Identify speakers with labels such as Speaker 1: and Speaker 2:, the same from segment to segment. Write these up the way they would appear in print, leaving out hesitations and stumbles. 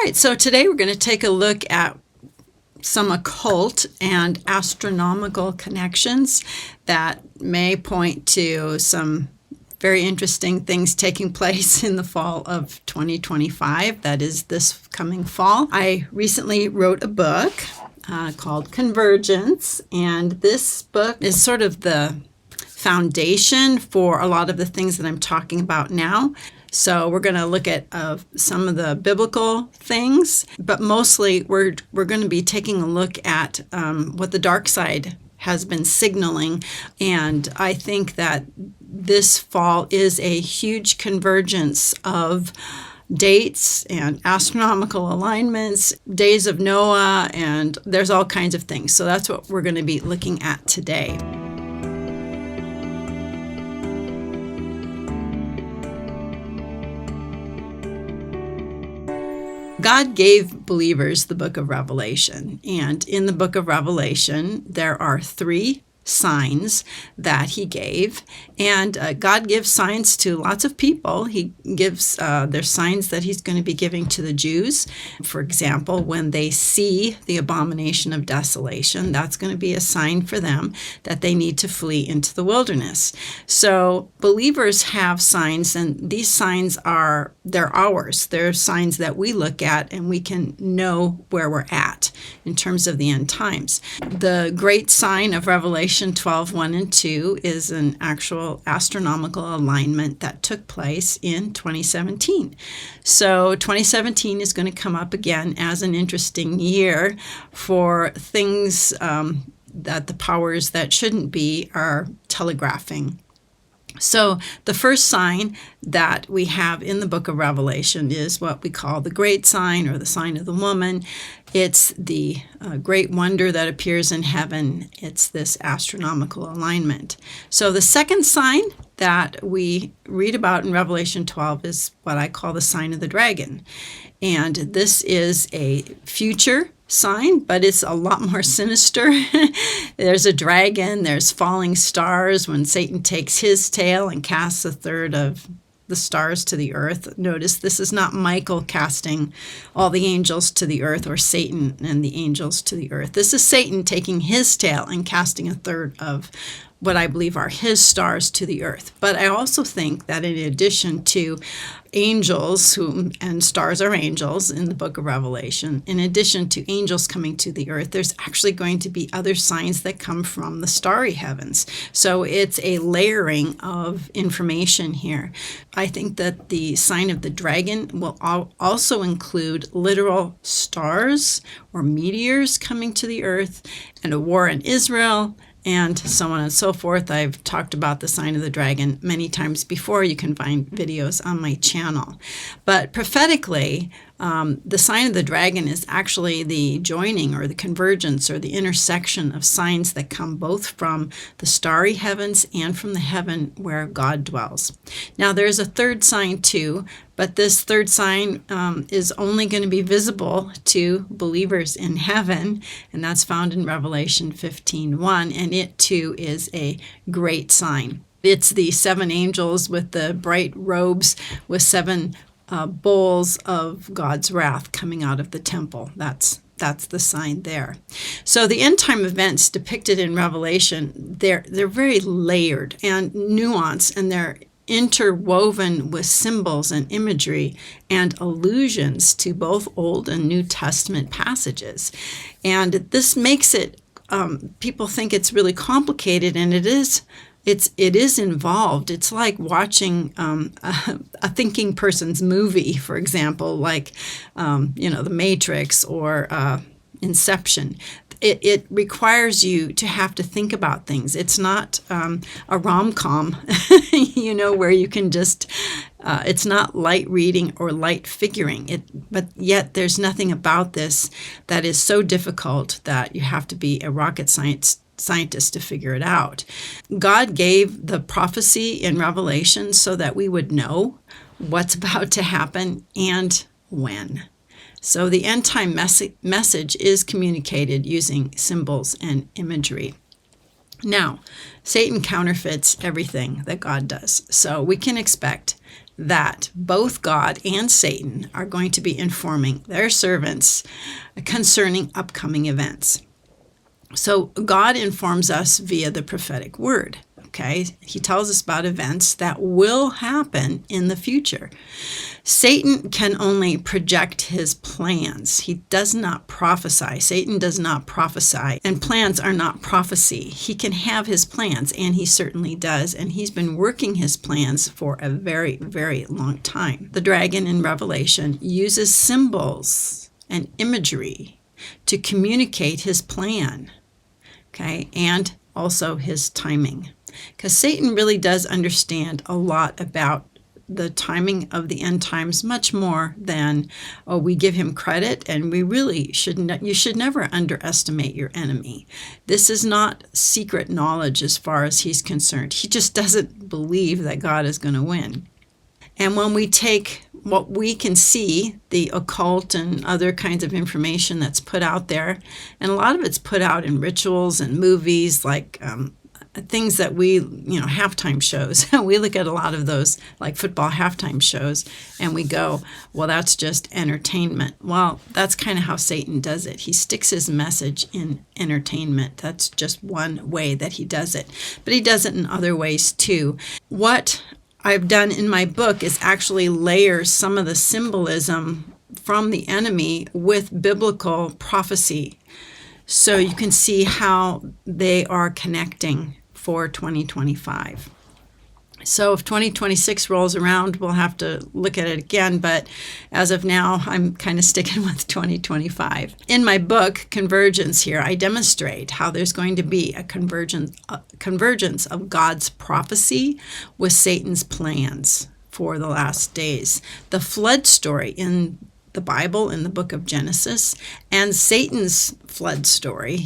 Speaker 1: right, so today we're going to take a look at some occult and astronomical connections that may point to some very interesting things taking place in the fall of 2025. That is this coming fall. I recently wrote a book called Convergence, and this book is sort of the foundation for a lot of the things that I'm talking about now. So we're going to look at some of the biblical things, but mostly we're going to be taking a look at what the dark side has been signaling. And I think that this fall is a huge convergence of dates and astronomical alignments, days of Noah, and there's all kinds of things. So that's what we're going to be looking at today. God gave believers the book of Revelation, and in the book of Revelation, there are 3 signs that he gave, and God gives signs to lots of people. He gives there's signs that he's going to be giving to the Jews. For example, when they see the abomination of desolation, that's going to be a sign for them that they need to flee into the wilderness. So believers have signs, and these signs they're ours. They're signs that we look at and we can know where we're at in terms of the end times. The great sign of Revelation 12:1 and 2 is an actual astronomical alignment that took place in 2017. So 2017 is going to come up again as an interesting year for things that the powers that shouldn't be are telegraphing. So the first sign that we have in the book of Revelation is what we call the great sign, or the sign of the woman. It's the great wonder that appears in heaven. It's this astronomical alignment. So the second sign that we read about in Revelation 12 is what I call the sign of the dragon. And this is a future sign, but it's a lot more sinister. There's a dragon, there's falling stars when Satan takes his tail and casts a third of the stars to the earth. Notice this is not Michael casting all the angels to the earth, or Satan and the angels to the earth. This is Satan taking his tail and casting a third of what I believe are his stars to the earth. But I also think that in addition to angels, and stars are angels in the book of Revelation, in addition to angels coming to the earth, there's actually going to be other signs that come from the starry heavens. So it's a layering of information here. I think that the sign of the dragon will also include literal stars or meteors coming to the earth, and a war in Israel, and so on and so forth. I've talked about the sign of the dragon many times before. You can find videos on my channel. But prophetically, the sign of the dragon is actually the joining, or the convergence, or the intersection of signs that come both from the starry heavens and from the heaven where God dwells. Now, there's a third sign too, but this third sign is only going to be visible to believers in heaven, and that's found in Revelation 15:1, and it too is a great sign. It's the 7 angels with the bright robes with 7 bowls of God's wrath coming out of the temple. That's the sign there. So the end time events depicted in Revelation, they're very layered and nuanced, and they're interwoven with symbols and imagery and allusions to both Old and New Testament passages. And this makes it, people think it's really complicated, and it is. It is involved. It's like watching a thinking person's movie, for example, like The Matrix or Inception. It requires you to have to think about things. It's not a rom-com, where you can just, it's not light reading or light figuring. But yet there's nothing about this that is so difficult that you have to be a rocket scientist to figure it out. God gave the prophecy in Revelation so that we would know what's about to happen and when. So the end time message is communicated using symbols and imagery. Now, Satan counterfeits everything that God does. So we can expect that both God and Satan are going to be informing their servants concerning upcoming events. So God informs us via the prophetic word. Okay, he tells us about events that will happen in the future. Satan can only project his plans. He does not prophesy. Satan does not prophesy, and plans are not prophecy. He can have his plans, and he certainly does, and he's been working his plans for a very, very long time. The dragon in Revelation uses symbols and imagery to communicate his plan, okay, and also his timing. Because Satan really does understand a lot about the timing of the end times, much more than we give him credit, and we really shouldn't. You should never underestimate your enemy. This is not secret knowledge as far as he's concerned. He just doesn't believe that God is going to win. And when we take what we can see, the occult and other kinds of information that's put out there, and a lot of it's put out in rituals and movies, like things that we, halftime shows. We look at a lot of those, like football halftime shows, and we go, well, that's just entertainment. Well, that's kind of how Satan does it. He sticks his message in entertainment. That's just one way that he does it. But he does it in other ways too. What I've done in my book is actually layer some of the symbolism from the enemy with biblical prophecy, so you can see how they are connecting for 2025. So if 2026 rolls around, we'll have to look at it again, but as of now, I'm kind of sticking with 2025. In my book, Convergence here, I demonstrate how there's going to be a convergence of God's prophecy with Satan's plans for the last days. The flood story in the Bible, in the book of Genesis, and Satan's flood story,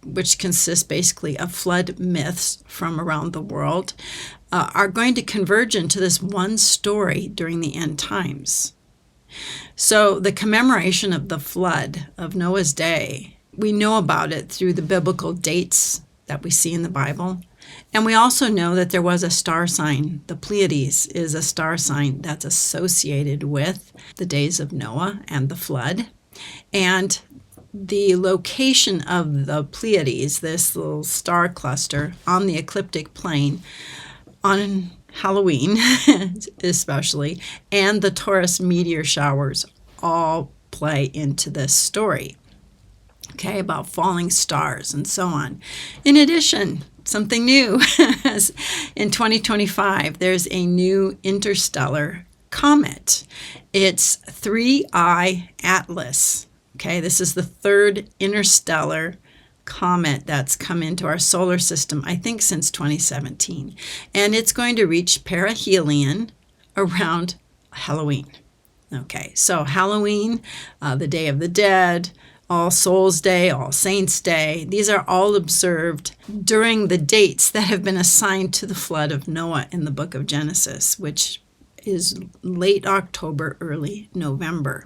Speaker 1: which consists basically of flood myths from around the world, are going to converge into this one story during the end times. So the commemoration of the flood of Noah's day, we know about it through the biblical dates that we see in the Bible. And we also know that there was a star sign. The Pleiades is a star sign that's associated with the days of Noah and the flood. And the location of the Pleiades, this little star cluster on the ecliptic plane on Halloween especially, and the Taurus meteor showers all play into this story, okay, about falling stars and so on. In addition, something new. In 2025, there's a new interstellar comet. It's 3I Atlas. Okay, this is the third interstellar comet that's come into our solar system, I think, since 2017. And it's going to reach perihelion around Halloween. Okay, so Halloween, the Day of the Dead, All Souls Day, All Saints Day, these are all observed during the dates that have been assigned to the flood of Noah in the book of Genesis, which is late October, early November.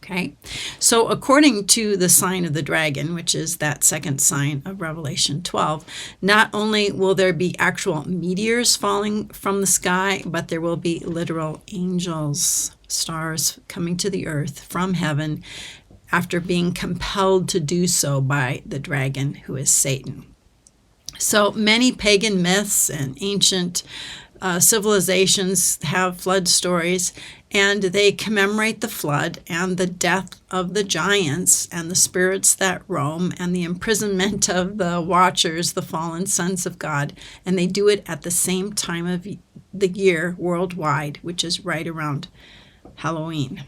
Speaker 1: Okay, so according to the sign of the dragon, which is that second sign of Revelation 12, not only will there be actual meteors falling from the sky, but there will be literal angels, stars coming to the earth from heaven after being compelled to do so by the dragon, who is Satan. So many pagan myths and ancient civilizations have flood stories, and they commemorate the flood and the death of the giants and the spirits that roam and the imprisonment of the watchers, the fallen sons of God. And they do it at the same time of the year worldwide, which is right around Halloween.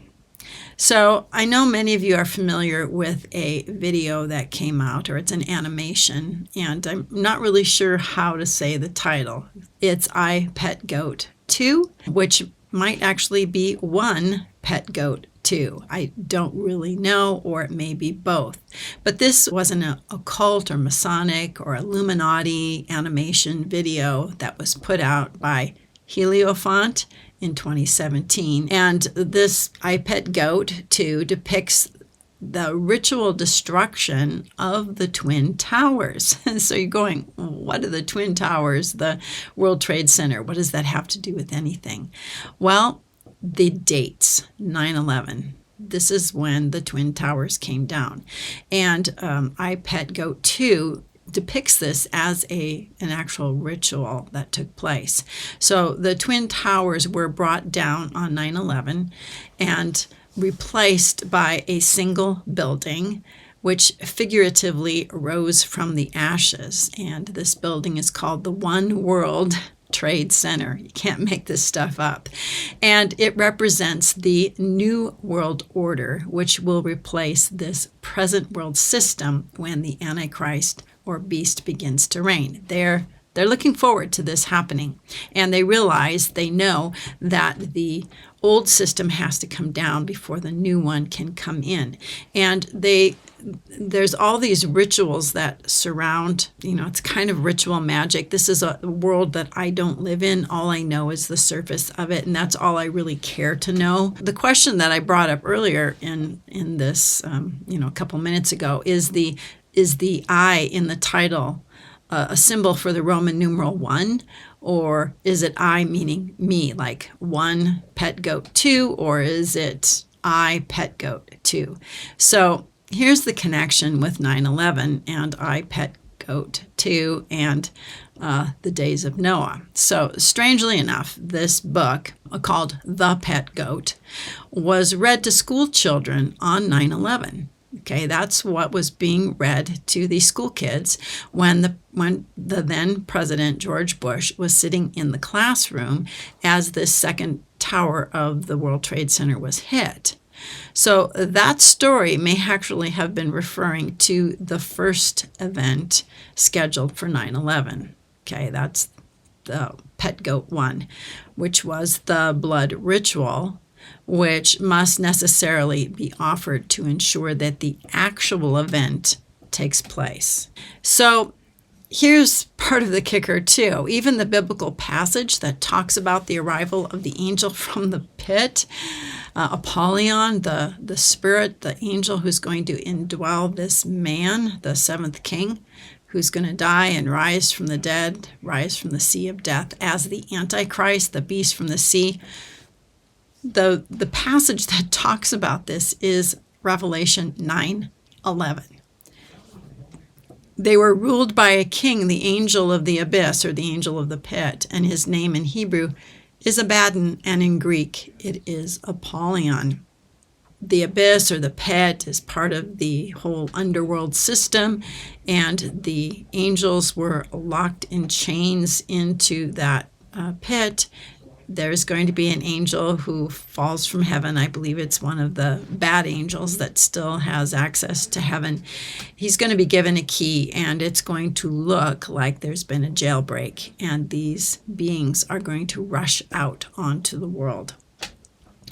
Speaker 1: So I know many of you are familiar with a video that came out, or it's an animation, and I'm not really sure how to say the title. It's I Pet Goat 2, which might actually be One Pet Goat 2. I don't really know, or it may be both. But this wasn't an occult or Masonic or Illuminati animation video that was put out by Heliofont in 2017. And this I Pet Goat 2 depicts the ritual destruction of the Twin Towers. And so you're going, what are the Twin Towers, the World Trade Center? What does that have to do with anything? Well, the dates, 9/11. This is when the Twin Towers came down. And I Pet Goat 2 depicts this as an actual ritual that took place. So the Twin Towers were brought down on 9/11 and replaced by a single building, which figuratively rose from the ashes. And this building is called the One World Trade Center. You can't make this stuff up. And it represents the new world order, which will replace this present world system when the Antichrist or beast begins to reign. They're looking forward to this happening. And they know that the old system has to come down before the new one can come in. And there's all these rituals that surround, it's kind of ritual magic. This is a world that I don't live in. All I know is the surface of it, and that's all I really care to know. The question that I brought up earlier in this, a couple minutes ago, is the I in the title a symbol for the Roman numeral 1, or is it I meaning me, like 1 Pet Goat 2, or is it I Pet Goat 2? So here's the connection with 9/11 and I Pet Goat 2 and the days of Noah. So strangely enough, this book called The Pet Goat was read to school children on 9/11. Okay, that's what was being read to the school kids when the then President George Bush was sitting in the classroom as the second tower of the World Trade Center was hit. So that story may actually have been referring to the first event scheduled for 9/11. Okay, that's the Pet Goat 1, which was the blood ritual, which must necessarily be offered to ensure that the actual event takes place. So here's part of the kicker too. Even the biblical passage that talks about the arrival of the angel from the pit, Apollyon, the spirit, the angel who's going to indwell this man, the seventh king, who's going to die and rise from the dead, rise from the sea of death as the Antichrist, the beast from the sea. The passage that talks about this is Revelation 9:11. They were ruled by a king, the angel of the abyss, or the angel of the pit, and his name in Hebrew is Abaddon, and in Greek it is Apollyon. The abyss or the pit is part of the whole underworld system, and the angels were locked in chains into that pit. There's going to be an angel who falls from heaven. I believe it's one of the bad angels that still has access to heaven. He's going to be given a key, and it's going to look like there's been a jailbreak, and these beings are going to rush out onto the world.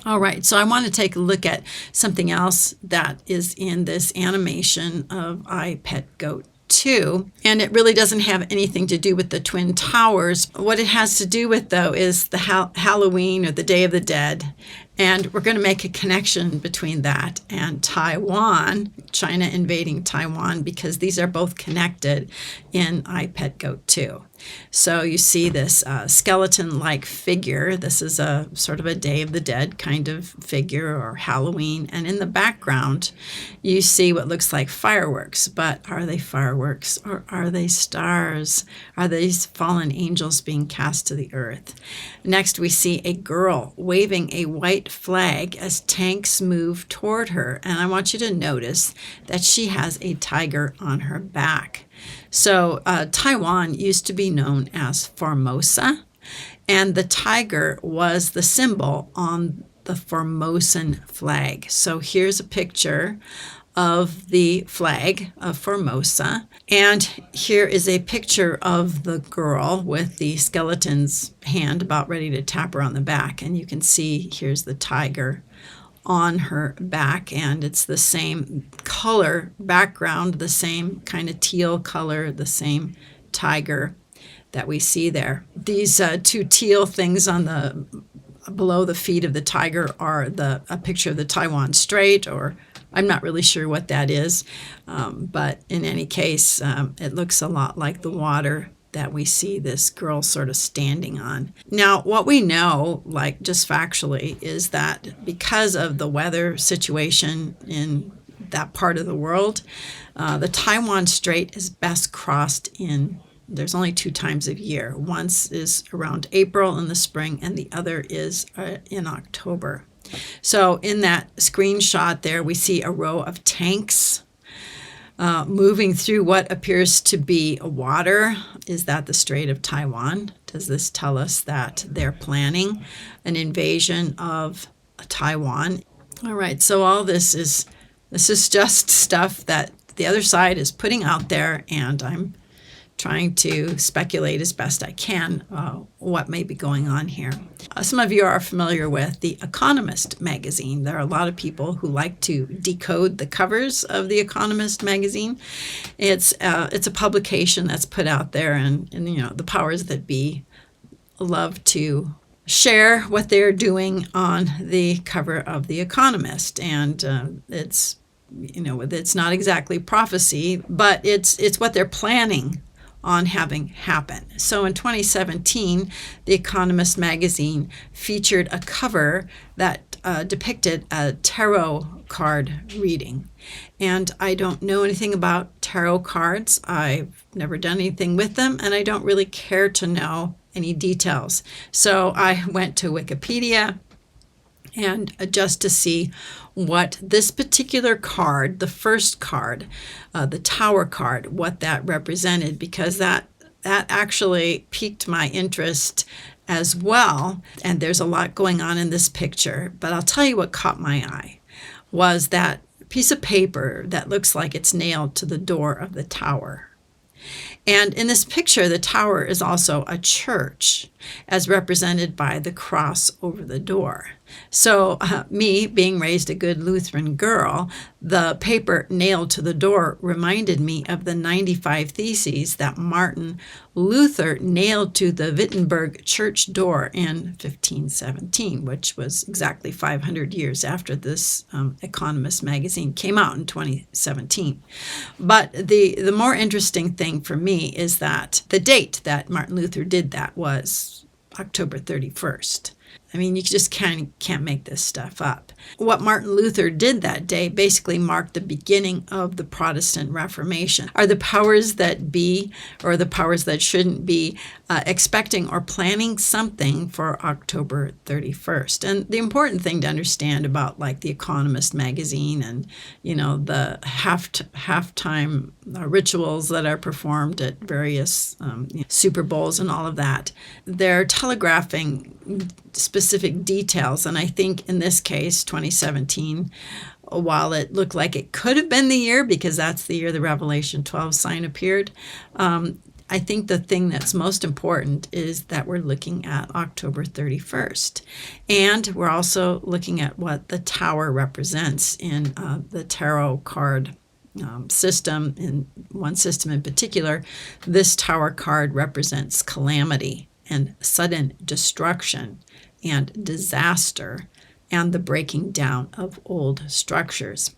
Speaker 1: All right, so I want to take a look at something else that is in this animation of I Pet Goat 2, and it really doesn't have anything to do with the Twin Towers. What it has to do with, though, is the Halloween or the Day of the Dead, and we're going to make a connection between that and Taiwan, China invading Taiwan, because these are both connected in I Pet Goat 2. So you see this skeleton-like figure. This is a sort of a Day of the Dead kind of figure, or Halloween. And in the background, you see what looks like fireworks. But are they fireworks, or are they stars? Are these fallen angels being cast to the earth? Next, we see a girl waving a white flag as tanks move toward her. And I want you to notice that she has a tiger on her back. So Taiwan used to be known as Formosa, and the tiger was the symbol on the Formosan flag. So here's a picture of the flag of Formosa, and here is a picture of the girl with the skeleton's hand about ready to tap her on the back, and you can see here's the tiger on her back, and it's the same color background, the same kind of teal color, the same tiger that we see there. These two teal things on the below the feet of the tiger are a picture of the Taiwan Strait, or I'm not really sure what that is, but in any case, it looks a lot like the water that we see this girl sort of standing on. Now, what we know, like just factually, is that because of the weather situation in that part of the world, the Taiwan Strait is best crossed there's only 2 times a year. Once is around April in the spring, and the other is in October. So in that screenshot there, we see a row of tanks moving through what appears to be water. Is that the Strait of Taiwan? Does this tell us that they're planning an invasion of Taiwan? All right, so all this is just stuff that the other side is putting out there, and I'm trying to speculate as best I can what may be going on here. Some of you are familiar with the Economist magazine. There are a lot of people who like to decode the covers of the Economist magazine. It's a publication that's put out there, and the powers that be love to share what they're doing on the cover of the Economist, and it's not exactly prophecy, but it's what they're planning on having happen. So in 2017, The Economist magazine featured a cover that depicted a tarot card reading. And I don't know anything about tarot cards. I've never done anything with them, and I don't really care to know any details. So I went to Wikipedia and just to see what this particular card, the first card, the Tower card, what that represented, because that actually piqued my interest as well. And there's a lot going on in this picture, but I'll tell you what caught my eye was that piece of paper that looks like it's nailed to the door of the tower. And in this picture, the tower is also a church, as represented by the cross over the door. So me, being raised a good Lutheran girl, the paper nailed to the door reminded me of the 95 Theses that Martin Luther nailed to the Wittenberg church door in 1517, which was exactly 500 years after this Economist magazine came out in 2017. But the more interesting thing for me is that the date that Martin Luther did that was October 31st. I mean, you just can't make this stuff up. What Martin Luther did that day basically marked the beginning of the Protestant Reformation. Are the powers that be, or the powers that shouldn't be, expecting or planning something for October 31st? And the important thing to understand about like the Economist magazine and, the halftime rituals that are performed at various Super Bowls and all of that, they're telegraphing specific details. And I think in this case, 2017, while it looked like it could have been the year, because that's the year the Revelation 12 sign appeared, I think the thing that's most important is that we're looking at October 31st. And we're also looking at what the tower represents in the tarot card system. In one system in particular, this tower card represents calamity and sudden destruction and disaster and the breaking down of old structures.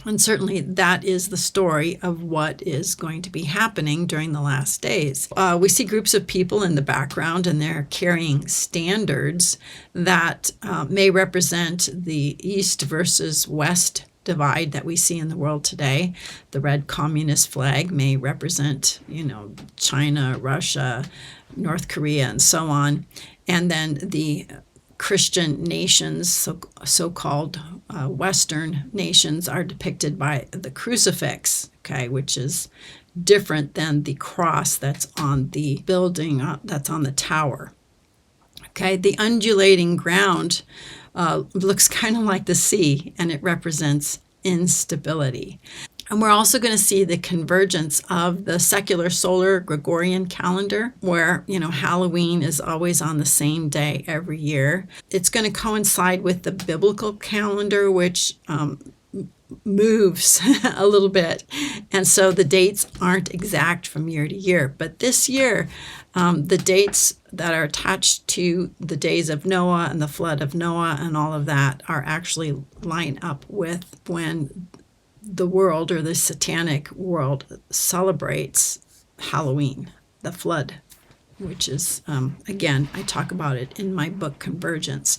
Speaker 1: And certainly that is the story of what is going to be happening during the last days. We see groups of people in the background, and they're carrying standards that may represent the East versus West divide that we see in the world today. The red communist flag may represent, China, Russia, North Korea, and so on. And then the Christian nations, so-called Western nations, are depicted by the crucifix, which is different than the cross that's on the building, that's on the tower. The undulating ground looks kind of like the sea, and it represents instability. And we're also going to see the convergence of the secular solar Gregorian calendar, where, Halloween is always on the same day every year. It's going to coincide with the biblical calendar, which moves a little bit. And so the dates aren't exact from year to year. But this year, the dates that are attached to the days of Noah and the flood of Noah and all of that are actually line up with when the world, or the satanic world, celebrates Halloween, the flood, which is, again, I talk about it in my book, Convergence.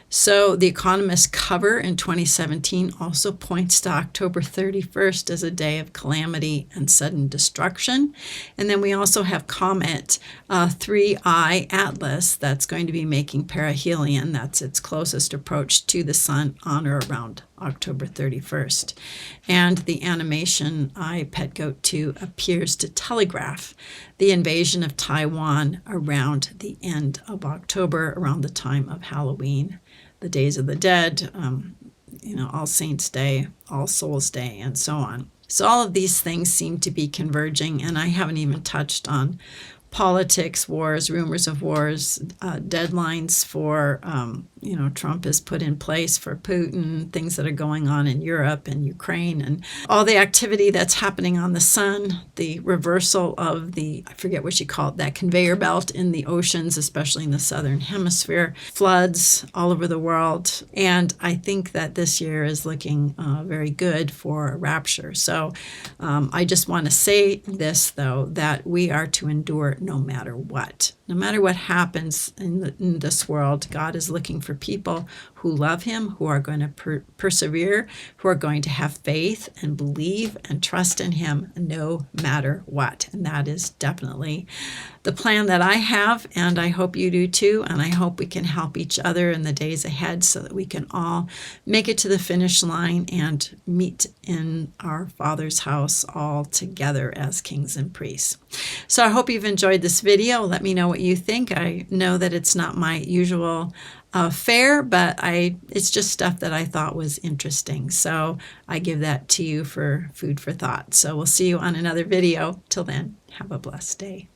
Speaker 1: So the Economist cover in 2017 also points to October 31st as a day of calamity and sudden destruction. And then we also have Comet 3I Atlas that's going to be making perihelion. That's its closest approach to the sun on or around October 31st. And the animation I, Pet Goat 2, appears to telegraph the invasion of Taiwan around the end of October, around the time of Halloween, the Days of the Dead, All Saints' Day, All Souls' Day, and so on. So all of these things seem to be converging, and I haven't even touched on politics, wars, rumors of wars, deadlines for, Trump has put in place for Putin, things that are going on in Europe and Ukraine, and all the activity that's happening on the sun, the reversal of the, I forget what you call it, that conveyor belt in the oceans, especially in the southern hemisphere, floods all over the world. And I think that this year is looking very good for a rapture. So I just want to say this, though, that we are to endure no matter what. No matter what happens in this world, God is looking for people who love him, who are going to persevere, who are going to have faith and believe and trust in him no matter what. And that is definitely the plan that I have, and I hope you do too. And I hope we can help each other in the days ahead so that we can all make it to the finish line and meet in our Father's house all together as kings and priests. So I hope you've enjoyed this video. Let me know what you think. I know that it's not my usual fare, but it's just stuff that I thought was interesting. So I give that to you for food for thought. So we'll see you on another video. Till then, have a blessed day.